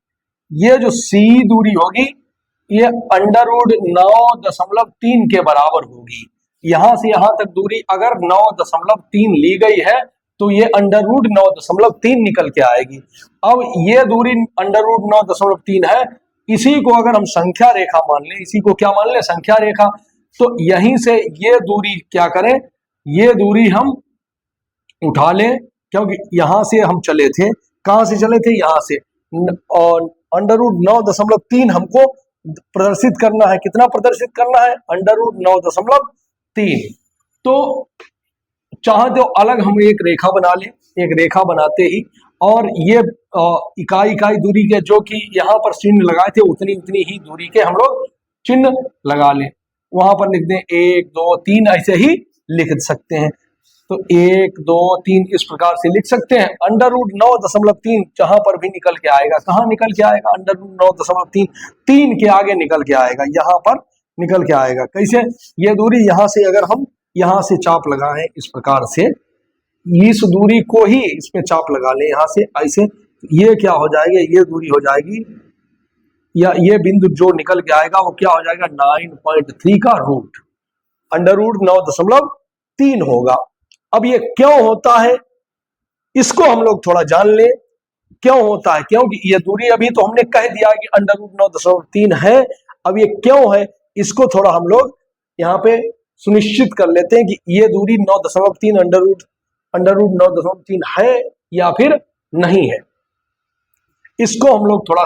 ये जो CE दूरी होगी ये √9.3 के बराबर होगी। यहां से यहां तक दूरी अगर 9.3 ली गई है तो ये √9.3 निकल के आएगी। अब ये दूरी √9.3 है, इसी को अगर हम संख्या रेखा मान लें, इसी को क्या मान लें, संख्या रेखा, तो यहीं से ये दूरी क्या करें, ये दूरी हम उठा लें, क्योंकि यहां से हम चले थे, कहां से चले थे, यहां से, और √9.3 हमको प्रदर्शित करना है। कितना प्रदर्शित करना है, √9.3। तो चाहे तो अलग हम एक रेखा बना लें, एक रेखा बनाते ही और ये इकाई इकाई दूरी के जो कि यहाँ पर चिन्ह लगाए थे उतनी उतनी ही दूरी के हम लोग चिन्ह लगा लें। वहां पर लिख दें 1, 2, 3 ऐसे ही लिख सकते हैं। तो 1, 2, 3 इस प्रकार से लिख सकते हैं। √9.3 जहां पर भी निकल के आएगा, कहां निकल के आएगा, √9.3, 3 के आगे निकल के आएगा, यहां पर निकल के आएगा। कैसे? ये दूरी यहां से अगर हम यहां से चाप लगाएं इस प्रकार से, इस दूरी को ही इसमें चाप लगा लें यहां से ऐसे, ये क्या हो जाएगा, ये दूरी हो जाएगी, या ये बिंदु जो निकल के आएगा वो क्या हो जाएगा 9.3 का रूट, अंडर रूट 9.3 होगा। अब ये क्यों होता है इसको हम लोग थोड़ा जान लें, क्यों होता है, क्योंकि ये दूरी अभी तो हमने कह दिया कि अंडर रूट 9.3 है, अब ये क्यों है इसको थोड़ा हम लोग यहाँ पे सुनिश्चित कर लेते हैं कि ये दूरी 9.3 अंडर रूट 9.3 है या फिर नहीं है। इसको हम लोग थोड़ा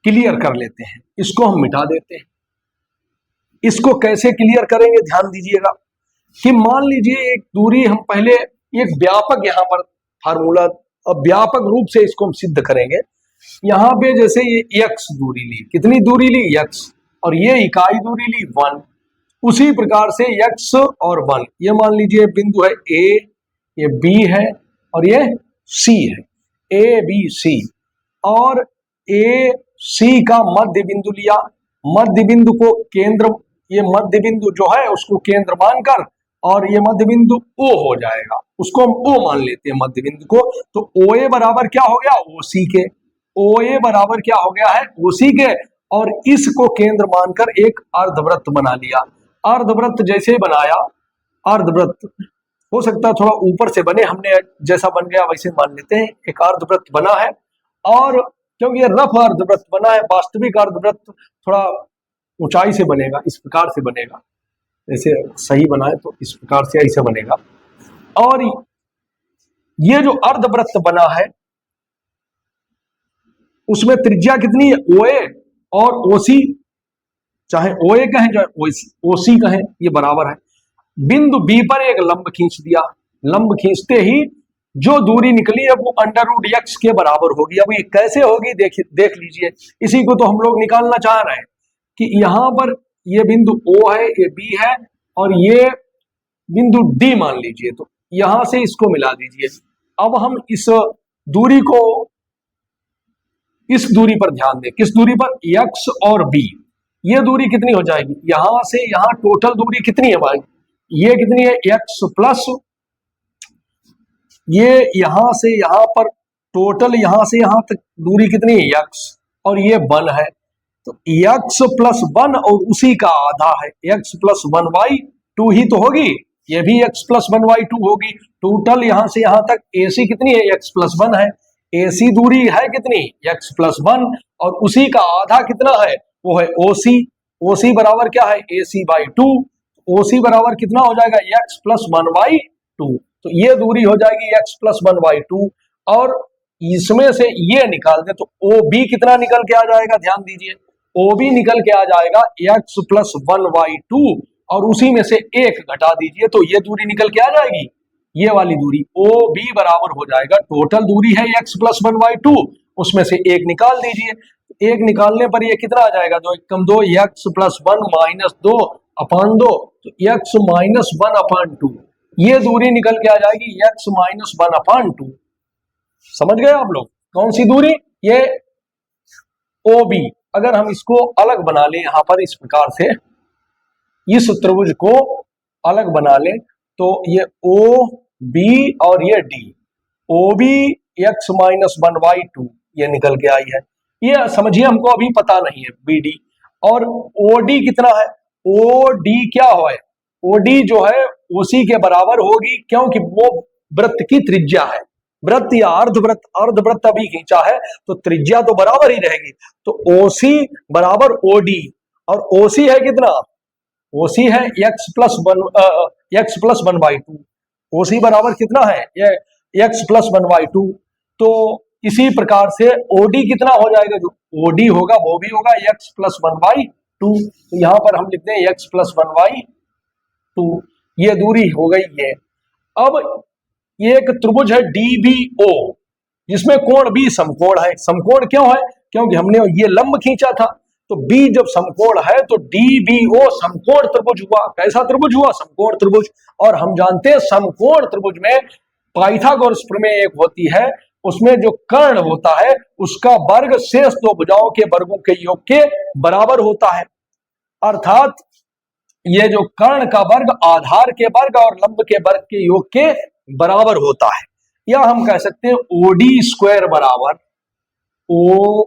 क्लियर कर लेते हैं, इसको हम मिटा देते हैं। इसको कैसे क्लियर करेंगे ध्यान दीजिएगा कि मान लीजिए एक दूरी हम पहले एक व्यापक यहाँ पर फार्मूला, अब व्यापक रूप से इसको हम सिद्ध करेंगे। यहाँ पे जैसे ये x दूरी ली, कितनी दूरी ली x, और ये इकाई दूरी ली 1, उसी प्रकार से x और 1, ये मान लीजिए बिंदु है A, ये B है और ये C है, A B C, और A C का मध्य बिंदु लिया, मध्य बिंदु को केंद्र, ये मध्य बिंदु जो है उसको केंद्र मानकर, और ये मध्य बिंदु O हो जाएगा, उसको हम O मान लेते हैं मध्य बिंदु को। तो OA बराबर क्या हो गया OC के, OA बराबर क्या हो गया है OC के, और इसको केंद्र मानकर एक अर्धवृत्त बना लिया। अर्धवृत्त जैसे बनाया, अर्धवृत्त हो सकता है थोड़ा ऊपर से बने, हमने जैसा बन गया वैसे मान लेते हैं, एक अर्धवृत्त बना है। और क्योंकि ये रफ अर्धवृत्त बना है, वास्तविक अर्धवृत्त थोड़ा ऊंचाई से बनेगा, इस प्रकार से बनेगा, जैसे सही बनाए तो इस प्रकार से ऐसे बनेगा। और ये जो अर्धवृत्त बना है उसमें त्रिज्या कितनी है OA और OC, चाहे OA कहें चाहे OC कहें, ये बराबर है। बिंदु B पर एक लंब खींच दिया, लंब खींचते ही जो दूरी निकली है वो अंडर रूट x के बराबर होगी। अब ये कैसे होगी देख लीजिए, इसी को तो हम लोग निकालना चाह रहे हैं कि यहां पर ये बिंदु O है, ये B है, और ये बिंदु D मान लीजिए, तो यहां से इसको मिला दीजिए। अब हम इस दूरी को, इस दूरी पर ध्यान दें, किस दूरी पर, x और B, ये दूरी कितनी हो जाएगी, यहां से यहां टोटल दूरी कितनी है भाई, ये कितनी है x प्लस, ये यहां से यहां पर टोटल यहां से यहां तक दूरी कितनी है x, और ये 1 है, तो x प्लस 1 और उसी का आधा है x प्लस 1/2 ही तो होगी, ये भी x प्लस 1/2 होगी। टोटल यहां से यहां तक AC कितनी है x प्लस 1 है, AC दूरी है कितनी x प्लस 1, और उसी का आधा कितना है वो है OC, OC बराबर क्या है AC/2, OC बराबर कितना हो जाएगा x प्लस 1/2, तो ये दूरी हो जाएगी x प्लस 1/2, और इसमें से ये निकाल दे तो OB कितना निकल के आ जाएगा, ध्यान दीजिए OB निकल के आ जाएगा x प्लस 1/2, और उसी में से एक घटा दीजिए तो ये दूरी निकल के आ जाएगी, ये वाली दूरी OB बराबर हो जाएगा, टोटल दूरी है x प्लस 1/2, उसमें से एक निकाल दीजिए, एक निकालने पर ये कितना आ जाएगा, 2 एकम 2, x प्लस 1 माइनस 2 अपान 2, तो x माइनस 1 अपान 2, ये दूरी निकल के आ जाएगी x माइनस 1 अपान 2। समझ गए आप लोग कौन सी दूरी, ये OB। अगर हम इसको अलग बना लें यहां पर इस प्रकार से, इस त्रिभुज को अलग बना लें तो ये OB और ये D, OB x माइनस 1/2 ये निकल के आई है, ये समझिए हमको अभी पता नहीं है BD, और OD कितना है, OD क्या है, OD जो है OC के बराबर होगी, क्योंकि वो वृत्त की त्रिज्या है, वृत्त या अर्धवृत्त, अर्धवृत्त अभी खींचा है तो त्रिज्या तो बराबर ही रहेगी, तो OC बराबर OD, और OC है कितना, OC है x प्लस 1/2, OC बराबर कितना है ये x प्लस 1/2, तो इसी प्रकार से OD कितना हो जाएगा, जो OD होगा वो भी होगा x प्लस 1/2, तो यहां पर हम लिखते हैं x प्लस 1/2, ये दूरी हो गई ये। अब ये एक त्रिभुज है DBO जिसमें कोण B समकोण है, समकोण क्यों है, क्योंकि हमने ये लंब खींचा था, तो B जब समकोण है तो DBO समकोण त्रिभुज हुआ। कैसा त्रिभुज हुआ, समकोण त्रिभुज। और हम जानते हैं समकोण त्रिभुज में पाइथागोरस प्रमेय एक होती है, उसमें जो कर्ण होता है उसका वर्ग शेष दो भुजाओं के वर्गों के योग के बराबर होता है। अर्थात ये जो कर्ण का वर्ग आधार के वर्ग और लंब के वर्ग के योग के बराबर होता है, या हम कह सकते हैं ओडी स्क्वायर बराबर O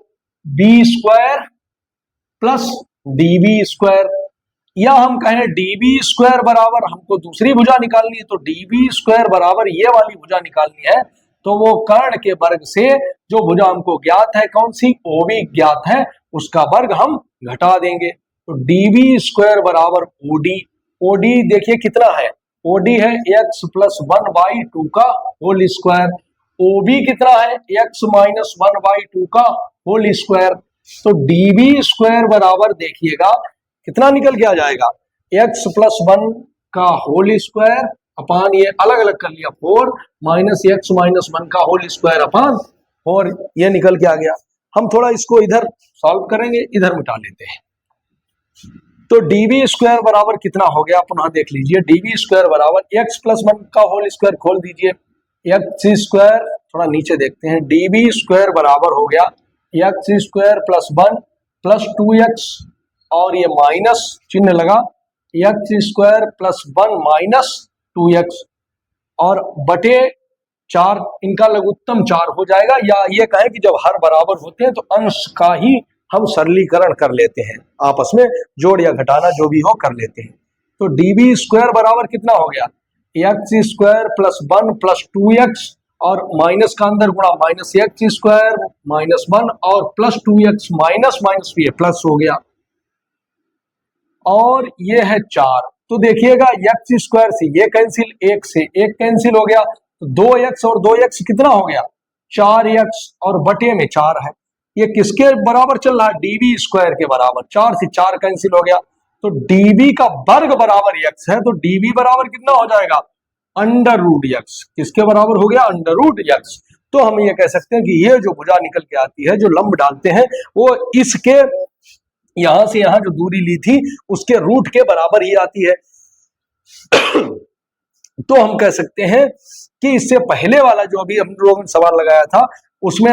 B square plus DB square, या हम कहें डीबी स्क्वायर बराबर, हमको दूसरी भुजा निकालनी है तो डीबी स्क्वायर बराबर ये वाली भुजा निकालनी है, तो वो कर्ण के वर्ग से जो भुजा हमको ज्ञात है कौन सी, ओ बी ज्ञात है, उसका वर्ग हम घटा देंगे। तो डीबी स्क्वायर बराबर ओडी, ओडी देखिए कितना है, ओडी है एक्स प्लस 1/2 का होल स्क्वायर, ओबी कितना है एक्स माइनस 1/2 का होल स्क्वायर। तो डीबी स्क्वायर बराबर देखिएगा कितना निकल के आ जाएगा, एक्स प्लस 1 का होल स्क्वायर अपान ये अलग अलग कर लिया 4 माइनस एक्स माइनस 1 का होल स्क्वायर अपान 4, ये निकल के आ गया। हम थोड़ा इसको इधर सॉल्व करेंगे, इधर मिटा लेते हैं। तो डीबी स्क्वायर बराबर कितना हो गया, पुनः देख लीजिए, डीबी स्क्वायर बराबर एक्स प्लस 1 का होल स्क्वायर खोल दीजिए, एक्स स्क्वायर, थोड़ा नीचे देखते हैं, डीबी स्क्वायर बराबर हो गया x square plus 1 plus 2x और ये माइनस चिन्ह लगा, x square plus 1 minus 2x और बटे 4, इनका लघुत्तम 4 हो जाएगा, या ये कहें कि जब हर बराबर होते हैं तो अंश का ही हम सरलीकरण कर लेते हैं, आपस में जोड़ या घटाना जो भी हो कर लेते हैं। तो डीबी स्क्वायर बराबर कितना हो गया, x square plus 1 plus 2x और माइनस का अंदर गुणा माइनस एक्स स्क्वायर माइनस 1 और प्लस 2x माइनस माइनस भी प्लस हो गया, और ये है 4। तो देखिएगा एक्स स्क्वायर से ये कैंसिल, एक से एक कैंसिल हो गया, तो 2x और 2x कितना हो गया 4x और बटे में 4 है, ये किसके बराबर चल रहा है, डीबी स्क्वायर के बराबर, 4 से 4 कैंसिल हो गया, तो डीबी का वर्ग बराबर x है, तो डीबी बराबर कितना हो जाएगा अंडर रूट एक्स, किसके बराबर हो गया अंडर रूट एक्स। तो हम ये कह सकते हैं कि ये जो भुजा निकल के आती है, जो लंब डालते हैं, वो इसके यहां से यहां जो दूरी ली थी उसके रूट के बराबर ही आती है। तो हम कह सकते हैं कि इससे पहले वाला जो अभी हम लोगों ने सवाल लगाया था उसमें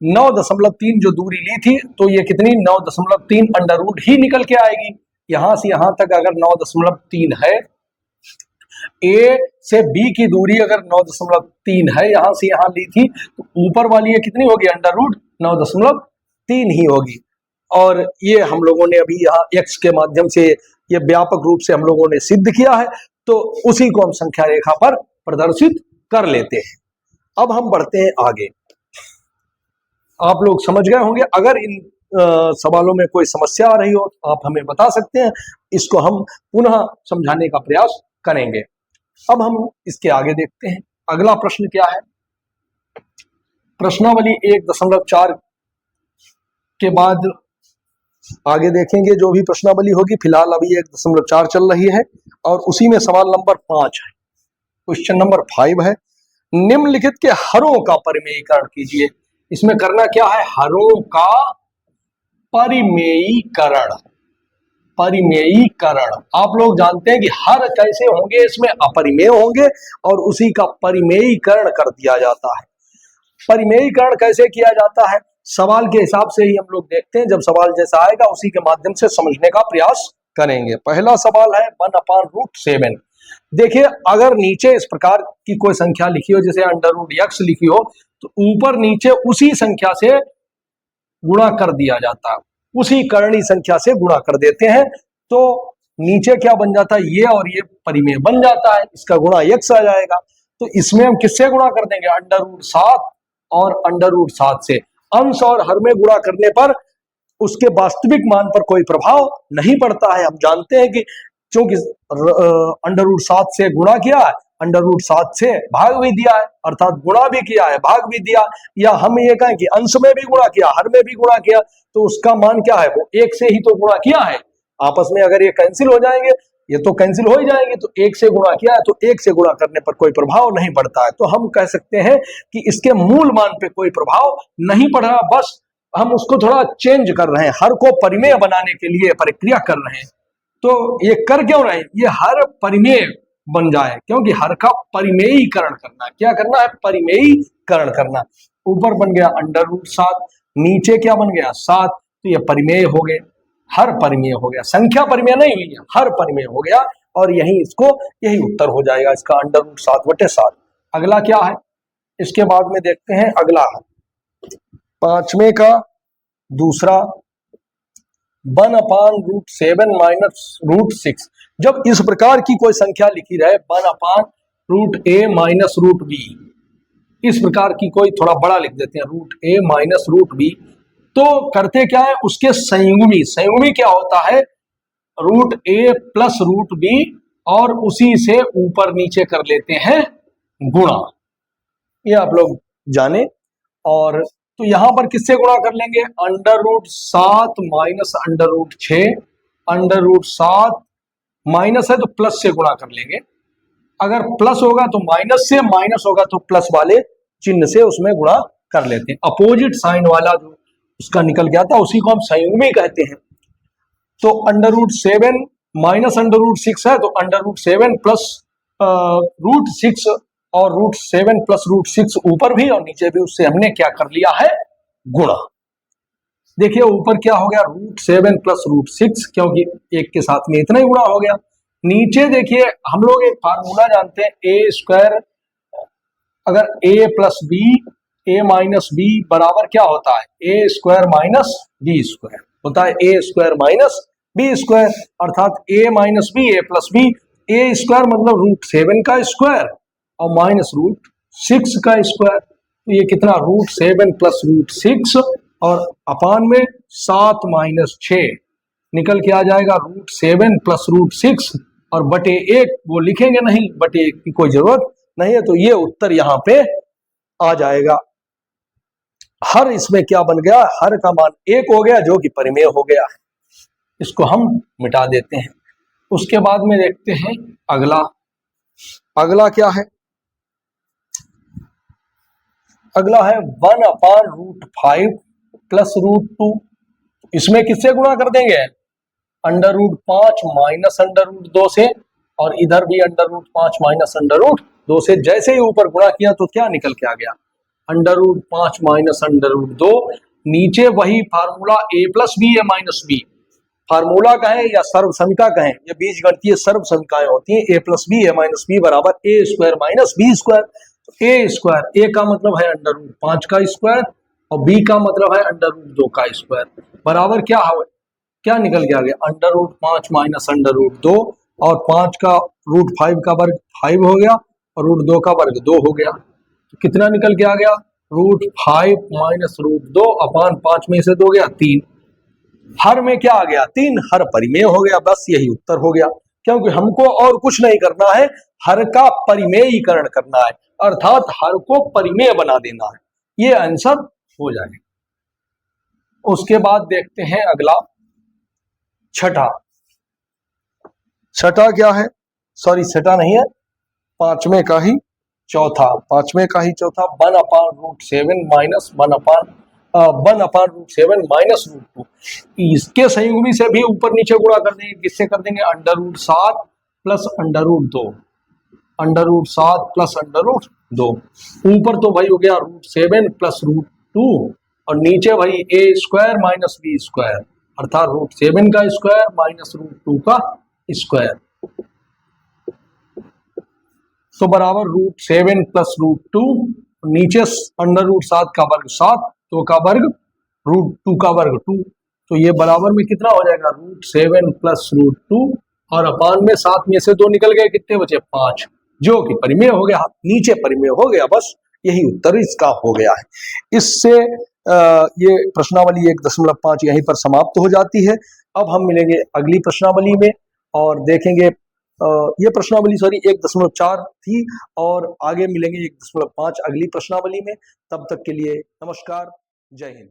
9.3 जो दूरी ली थी, तो ये कितनी 9.3 अंडर रूट ही निकल के आएगी। यहां से यहां तक अगर 9.3 है, ए से बी की दूरी अगर 9.3 है, यहां से यहां ली थी, तो ऊपर वाली ये कितनी होगी अंडर रूट 9.3 ही होगी। और ये हम लोगों ने अभी यहाँ x के माध्यम से ये व्यापक रूप से हम लोगों ने सिद्ध किया है, तो उसी को हम संख्या रेखा पर प्रदर्शित कर लेते हैं। अब हम बढ़ते हैं आगे। आप लोग समझ गए होंगे, अगर इन सवालों में कोई समस्या आ रही हो तो आप हमें बता सकते हैं, इसको हम पुनः समझाने का प्रयास करेंगे। अब हम इसके आगे देखते हैं, अगला प्रश्न क्या है। प्रश्नावली 1.4 के बाद आगे देखेंगे जो भी प्रश्नावली होगी। फिलहाल अभी 1.4 चल रही है और उसी में सवाल नंबर 5 है, क्वेश्चन नंबर 5 है, निम्नलिखित के हरों का परिमेयीकरण कीजिए। इसमें करना क्या है, हरों का परिमेयीकरण। परिमेयीकरण आप लोग जानते हैं कि हर कैसे होंगे, इसमें अपरिमेय होंगे और उसी का परिमेयीकरण कर दिया जाता है। परिमेयीकरण कैसे किया जाता है, सवाल के हिसाब से ही हम लोग देखते हैं, जब सवाल जैसा आएगा उसी के माध्यम से समझने का प्रयास करेंगे। पहला सवाल है 1/√7। देखिए, अगर नीचे इस प्रकार की कोई संख्या लिखी हो, जैसे अंडर रूट एक्स लिखी हो, तो ऊपर नीचे उसी संख्या से गुणा कर दिया जाता है, उसी करणी संख्या से गुणा कर देते हैं, तो नीचे क्या बन जाता है, ये और ये परिमेय बन जाता है, इसका गुणा एक्स आ जाएगा। तो इसमें हम किससे गुणा कर देंगे, अंडर रूट 7 और अंडर रूट 7 से। अंश और हर में गुणा करने पर उसके वास्तविक मान पर कोई प्रभाव नहीं पड़ता है। हम जानते हैं कि क्योंकि अंडर रूट 7 से गुणा किया है, अंडर रूट 7 से भाग भी दिया है, अर्थात गुणा भी किया है, भाग भी दिया, या हम ये कहें कि अंश में भी गुणा किया, हर में भी गुणा किया, तो उसका मान क्या है, वो 1 से ही तो गुणा किया है। आपस में अगर ये कैंसिल हो जाएंगे, ये तो कैंसिल हो ही जाएंगे, तो 1 से गुणा किया है, तो 1 से गुणा करने पर कोई प्रभाव नहीं पड़ता है। तो हम कह सकते हैं कि इसके मूल मान पे कोई प्रभाव नहीं पड़ रहा, बस हम उसको थोड़ा चेंज कर रहे हैं, हर को परिमेय बनाने के लिए प्रक्रिया कर रहे हैं। तो ये कर क्यों रहे हैं, ये हर परिमेय बन जाए, क्योंकि हर का परिमेयीकरण करना। क्या करना है, परिमेयीकरण करना। ऊपर बन गया अंडर रूट 7, नीचे क्या बन गया 7, तो ये परिमेय हो गए। हर परिमेय हो गया, संख्या परिमेय नहीं हुई है, हर परिमेय हो गया, और यही इसको यही उत्तर हो जाएगा इसका √7/7। अगला क्या है, इसके बाद में देखते हैं अगला है 5वें का दूसरा 1/√7 - √6। जब इस प्रकार की कोई संख्या लिखी रहे 1/√a - √b, इस प्रकार की कोई, थोड़ा बड़ा लिख देते हैं √a - √b, तो करते क्या है, उसके संयुग्मी, संयुग्मी क्या होता है √a + √b, और उसी से ऊपर नीचे कर लेते हैं गुणा, ये आप लोग जाने। और तो यहां पर किससे गुणा कर लेंगे, √7 - √6, √7 माइनस है तो प्लस से गुणा कर लेंगे, अगर प्लस होगा तो माइनस से, माइनस होगा तो प्लस वाले चिन्ह से उसमें गुणा कर लेते हैं। अपोजिट साइन वाला जो उसका निकल गया था उसी को हम संयुग्मी कहते हैं। तो √7 - √6 है तो √7 + √6, और √7 + √6 ऊपर भी और नीचे भी, उससे हमने क्या कर लिया है, गुणा। देखिए ऊपर क्या हो गया, √7 + √6, क्योंकि एक के साथ में इतना ही गुणा हो गया। नीचे देखिए हम लोग एक फार्मूला जानते हैं, a², अगर a + b, a - b बराबर क्या होता है, a² - b² होता है, a² - b², अर्थात a - b, a + b, a² मतलब √7 का स्क्वायर और -√6 का स्क्वायर, तो ये कितना, √7 + √6 और अपान में 7 - 6 निकल के आ जाएगा, √7 + √6 और बटे 1, वो लिखेंगे नहीं, बटे 1 की कोई जरूरत नहीं है, तो ये उत्तर यहां पे आ जाएगा। हर इसमें क्या बन गया, हर का मान 1 हो गया, जो कि परिमेय हो गया है, इसको हम मिटा देते हैं। उसके बाद में देखते हैं अगला, अगला क्या है, अगला है 1/√5 + √2। इसमें किससे गुणा कर देंगे, √5 - √2 से, और इधर भी √5 - √2 से। जैसे ही ऊपर गुणा किया तो क्या निकल के आ गया, √5 - √2, नीचे वही formula a + b, a - b, formula कहें या सर्वसंख्या कहें, ये बीजगणितीय सर्वसंख्याएं होती हैं, a + b, a - b बराबर a² - b²। a² का मतलब है √5 का स्क्वायर, और b का मतलब है √2 का स्क्वायर, बराबर क्या है, क्या निकल के आ गया, √5 - √2, और 5 का √5 का वर्ग 5 हो गया, और √2 का वर्ग 2 हो गया, तो कितना निकल के आ गया, √5 - √2 अपान 5 में से 2 गया 3, हर में क्या आ गया, 3, हर परिमेय हो गया, बस यही उत्तर हो गया। क्योंकि हमको और कुछ नहीं करना है, हर का परिमेयीकरण करना है, अर्थात हर को परिमेय बना देना है, ये आंसर हो जाएगा। उसके बाद देखते हैं अगला छठा, छठा क्या है, सॉरी छठा नहीं है, पांचवें का ही चौथा, 1/√7 -1/√2, इसके संयुग्मी से भी ऊपर नीचे गुणा कर देंगे, किससे कर देंगे, √7 + √2, √7 + √2, ऊपर तो भाई हो गया √7 + √2, और नीचे भाई a² - b², अर्थात √7 का स्क्वायर - √2 का स्क्वायर, तो बराबर √7 + √2, नीचे √7 का वर्ग 7, 2 का वर्ग, √2 का वर्ग 2, तो ये बराबर में कितना हो जाएगा, √7 + √2, और अपान में 7 में से 2 निकल गए, कितने बचे, 5, जो कि परिमेय हो गया, नीचे परिमेय हो गया, बस यही उत्तर इसका हो गया है। इससे ये प्रश्नावली 1.5 यहीं पर समाप्त हो जाती है। अब हम मिलेंगे अगली प्रश्नावली में और देखेंगे, ये प्रश्नावली सॉरी 1.4 थी, और आगे मिलेंगे 1.5 अगली प्रश्नावली में। तब तक के लिए नमस्कार, जय हिंद।